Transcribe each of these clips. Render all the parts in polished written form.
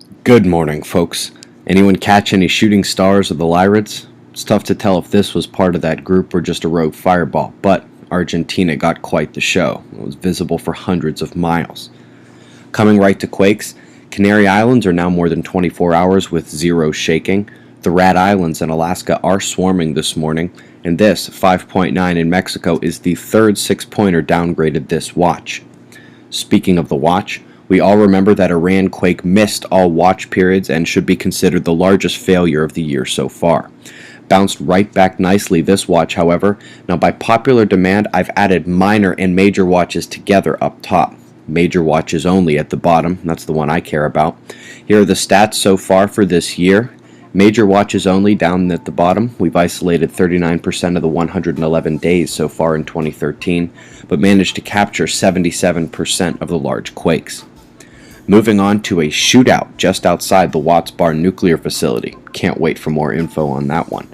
Good morning, folks. Anyone catch any shooting stars of the Lyrids? It's tough to tell if this was part of that group or just a rogue fireball, but Argentina got quite the show. It was visible for hundreds of miles. Coming right to quakes, Canary Islands are now more than 24 hours with zero shaking. The Rat Islands in Alaska are swarming this morning, and this 5.9 in Mexico is the third 6-pointer downgraded this watch. Speaking of the watch, we all remember that Iran quake missed all watch periods and should be considered the largest failure of the year so far. Bounced right back nicely this watch, however. Now by popular demand, I've added minor and major watches together up top. Major watches only at the bottom, that's the one I care about. Here are the stats so far for this year. Major watches only down at the bottom. We've isolated 39% of the 111 days so far in 2013, but managed to capture 77% of the large quakes. Moving on to a shootout just outside the Watts Bar nuclear facility. Can't wait for more info on that one.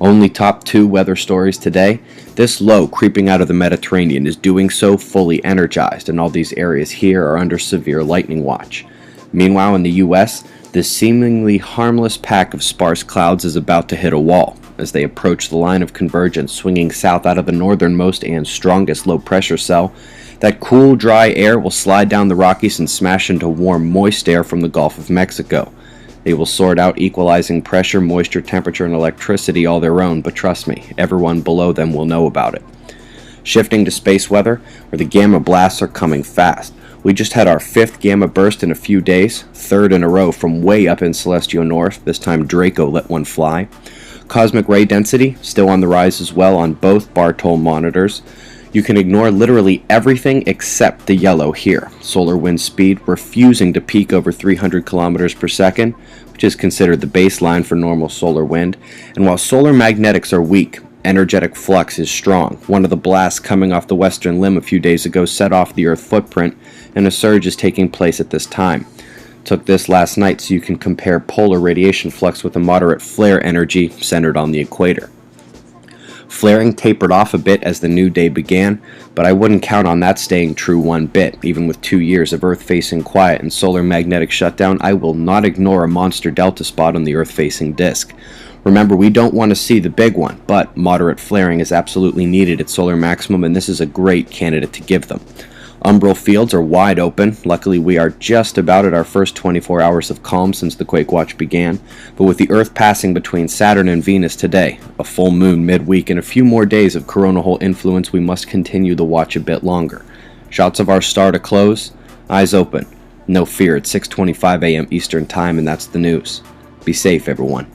Only top 2 weather stories today. This low creeping out of the Mediterranean is doing so fully energized, and all these areas here are under severe lightning watch. Meanwhile, in the U.S., this seemingly harmless pack of sparse clouds is about to hit a wall as they approach the line of convergence, swinging south out of the northernmost and strongest low-pressure cell. That cool, dry air will slide down the Rockies and smash into warm, moist air from the Gulf of Mexico. They will sort out equalizing pressure, moisture, temperature, and electricity all their own, but trust me, everyone below them will know about it. Shifting to space weather, where the gamma blasts are coming fast. We just had our 5th gamma burst in a few days, 3rd in a row from way up in celestial north. This time Draco let one fly. Cosmic ray density still on the rise as well on both Bartol monitors. You can ignore literally everything except the yellow here. Solar wind speed refusing to peak over 300 kilometers per second, which is considered the baseline for normal solar wind. And while solar magnetics are weak, energetic flux is strong. One of the blasts coming off the western limb a few days ago set off the Earth footprint, and a surge is taking place at this time. Took this last night so you can compare polar radiation flux with a moderate flare energy centered on the equator. Flaring tapered off a bit as the new day began, but I wouldn't count on that staying true one bit. Even with 2 years of Earth-facing quiet and solar magnetic shutdown, I will not ignore a monster delta spot on the Earth-facing disk. Remember, we don't want to see the big one, but moderate flaring is absolutely needed at solar maximum, and this is a great candidate to give them. Umbral fields are wide open. Luckily, we are just about at our first 24 hours of calm since the Quake Watch began, but with the Earth passing between Saturn and Venus today, a full moon midweek, and a few more days of coronal hole influence, we must continue the watch a bit longer. Shots of our star to close, eyes open. No fear, it's 6:25 a.m. Eastern Time, and that's the news. Be safe, everyone.